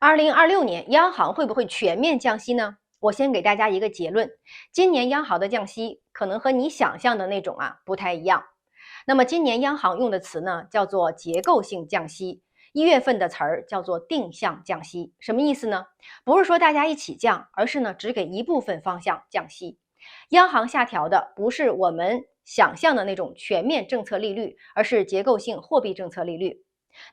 2026年央行会不会全面降息呢？我先给大家一个结论，今年央行的降息可能和你想象的那种不太一样。那么今年央行用的词呢，叫做结构性降息。1月份的词儿叫做定向降息，什么意思呢？不是说大家一起降，而是呢只给一部分方向降息。央行下调的不是我们想象的那种全面政策利率，而是结构性货币政策利率。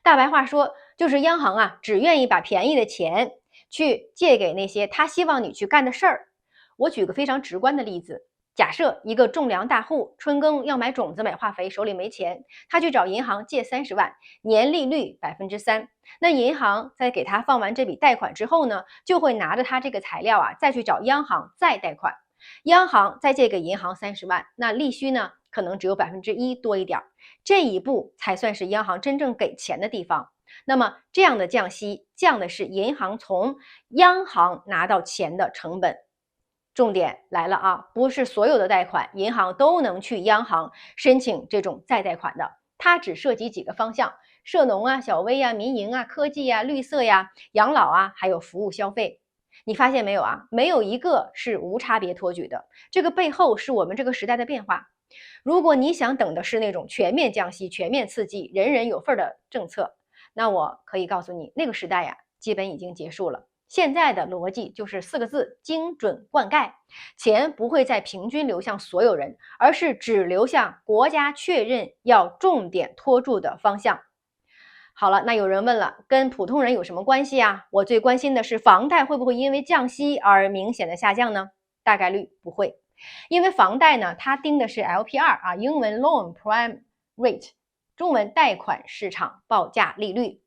大白话说，就是央行只愿意把便宜的钱去借给那些他希望你去干的事儿。我举个非常直观的例子，假设一个种粮大户春耕要买种子买化肥，手里没钱，他去找银行借30万，年利率3%。那银行在给他放完这笔贷款之后呢，就会拿着他这个材料再去找央行再贷款，央行再借给银行30万，那利息呢可能只有1%多一点，这一步才算是央行真正给钱的地方。那么这样的降息，降的是银行从央行拿到钱的成本。重点来了不是所有的贷款银行都能去央行申请这种再贷款的，它只涉及几个方向：涉农小微民营科技绿色养老还有服务消费。你发现没有没有一个是无差别托举的，这个背后是我们这个时代的变化。如果你想等的是那种全面降息、全面刺激、人人有份的政策，那我可以告诉你，那个时代基本已经结束了。现在的逻辑就是4个字：精准灌溉。钱不会再平均流向所有人，而是只流向国家确认要重点拖住的方向。好了，那有人问了，跟普通人有什么关系我最关心的是房贷会不会因为降息而明显的下降呢？大概率不会，因为房贷呢，它盯的是 LPR 英文 Loan Prime Rate， 中文贷款市场报价利率，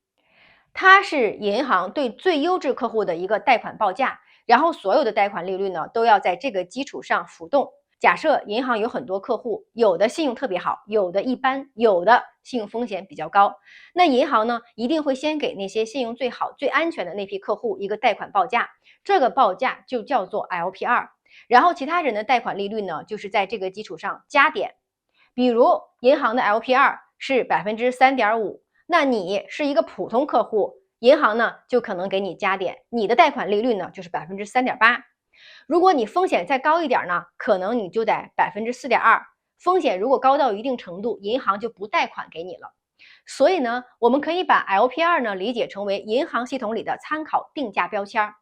它是银行对最优质客户的一个贷款报价，然后所有的贷款利率呢都要在这个基础上浮动。假设银行有很多客户，有的信用特别好，有的一般，有的信用风险比较高，那银行呢一定会先给那些信用最好最安全的那批客户一个贷款报价，这个报价就叫做 LPR， 然后其他人的贷款利率呢就是在这个基础上加点。比如银行的 LPR 是 3.5%， 那你是一个普通客户，银行呢就可能给你加点，你的贷款利率呢就是 3.8%。如果你风险再高一点呢，可能你就得 4.2%， 风险如果高到一定程度，银行就不贷款给你了。所以呢，我们可以把 LPR 呢理解成为银行系统里的参考定价标签。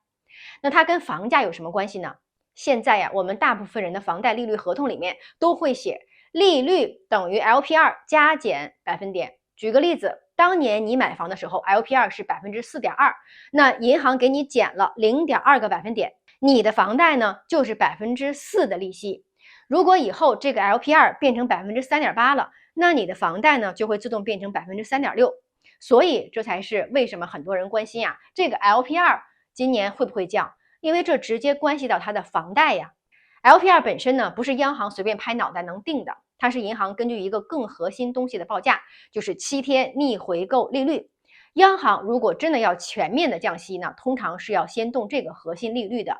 那它跟房价有什么关系呢？现在我们大部分人的房贷利率合同里面都会写利率等于 LPR 加减百分点。举个例子，当年你买房的时候 LPR 是 4.2%， 那银行给你减了 0.2个百分点，你的房贷呢就是 4% 的利息。如果以后这个 LPR 变成 3.8% 了，那你的房贷呢就会自动变成 3.6%。所以这才是为什么很多人关心这个 LPR 今年会不会降，因为这直接关系到它的房贷LPR 本身呢不是央行随便拍脑袋能定的，它是银行根据一个更核心东西的报价，就是7天逆回购利率。央行如果真的要全面的降息呢，通常是要先动这个核心利率的。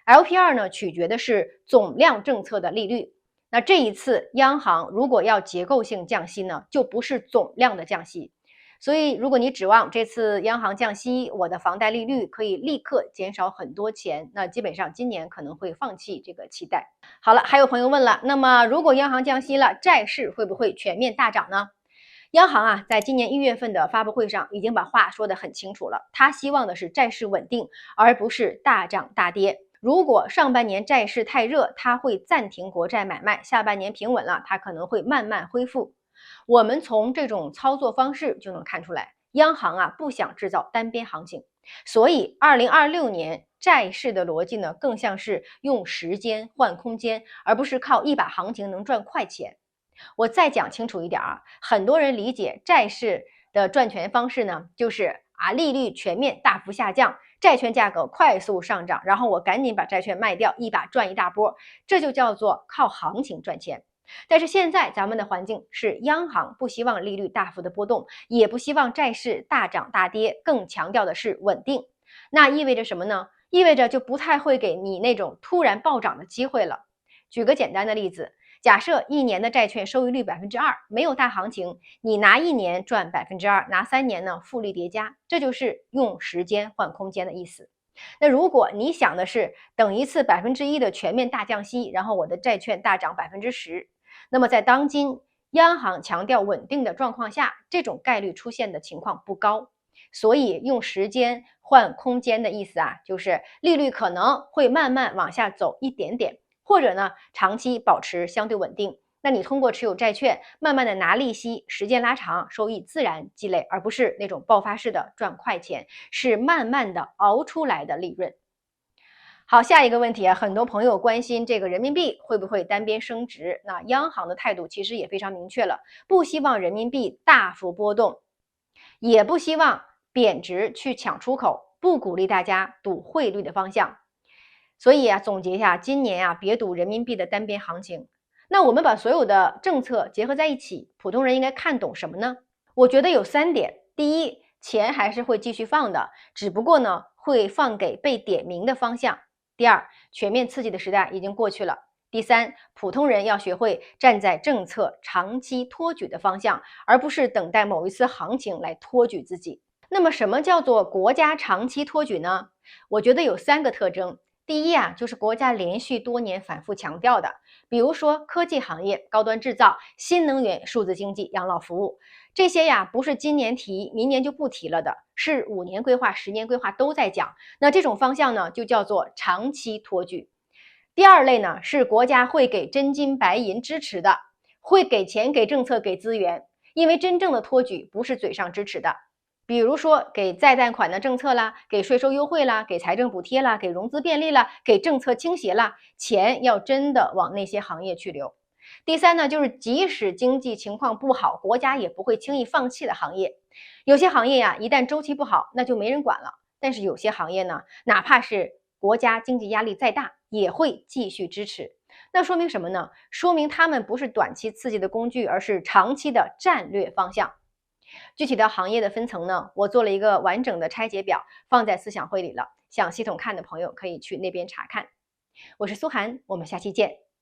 LPR 呢取决的是总量政策的利率。那这一次央行如果要结构性降息呢，就不是总量的降息。所以如果你指望这次央行降息，我的房贷利率可以立刻减少很多钱，那基本上今年可能会放弃这个期待。好了，还有朋友问了，那么如果央行降息了，债市会不会全面大涨呢？央行在今年1月份的发布会上已经把话说得很清楚了，他希望的是债市稳定，而不是大涨大跌。如果上半年债市太热，他会暂停国债买卖，下半年平稳了，他可能会慢慢恢复。我们从这种操作方式就能看出来，央行不想制造单边行情，所以2026年债市的逻辑呢，更像是用时间换空间，而不是靠一把行情能赚快钱。我再讲清楚一点很多人理解债市的赚钱方式呢，就是利率全面大幅下降，债券价格快速上涨，然后我赶紧把债券卖掉，一把赚一大波，这就叫做靠行情赚钱。但是现在咱们的环境是央行不希望利率大幅的波动，也不希望债市大涨大跌，更强调的是稳定。那意味着什么呢？意味着就不太会给你那种突然暴涨的机会了。举个简单的例子，假设一年的债券收益率2%，没有大行情，你拿1年赚2%，拿3年呢复利叠加，这就是用时间换空间的意思。那如果你想的是等一次1%的全面大降息，然后我的债券大涨10%，那么在当今央行强调稳定的状况下，这种概率出现的情况不高。所以用时间换空间的意思啊，就是利率可能会慢慢往下走一点点，或者呢长期保持相对稳定。那你通过持有债券，慢慢的拿利息，时间拉长，收益自然积累，而不是那种爆发式的赚快钱，是慢慢的熬出来的利润。好，下一个问题啊，很多朋友关心这个人民币会不会单边升值？那央行的态度其实也非常明确了，不希望人民币大幅波动，也不希望贬值去抢出口，不鼓励大家赌汇率的方向。所以啊，总结一下，今年啊，别赌人民币的单边行情。那我们把所有的政策结合在一起，普通人应该看懂什么呢？我觉得有3点。第一，钱还是会继续放的，只不过呢，会放给被点名的方向。第二，全面刺激的时代已经过去了。第三，普通人要学会站在政策长期托举的方向，而不是等待某一次行情来托举自己。那么什么叫做国家长期托举呢？我觉得有3个特征。第一啊，就是国家连续多年反复强调的，比如说科技行业、高端制造、新能源、数字经济、养老服务，这些呀不是今年提，明年就不提了的，是5年规划、10年规划都在讲。那这种方向呢，就叫做长期托举。第二类呢，是国家会给真金白银支持的，会给钱、给政策、给资源，因为真正的托举不是嘴上支持的。比如说给再贷款的政策啦，给税收优惠啦，给财政补贴啦，给融资便利啦，给政策倾斜啦，钱要真的往那些行业去流。第三呢，就是即使经济情况不好，国家也不会轻易放弃的行业。有些行业呀，一旦周期不好，那就没人管了。但是有些行业呢，哪怕是国家经济压力再大，也会继续支持。那说明什么呢？说明他们不是短期刺激的工具，而是长期的战略方向。具体的行业的分层呢，我做了一个完整的拆解表，放在思想会里了。想系统看的朋友可以去那边查看。我是苏涵，我们下期见。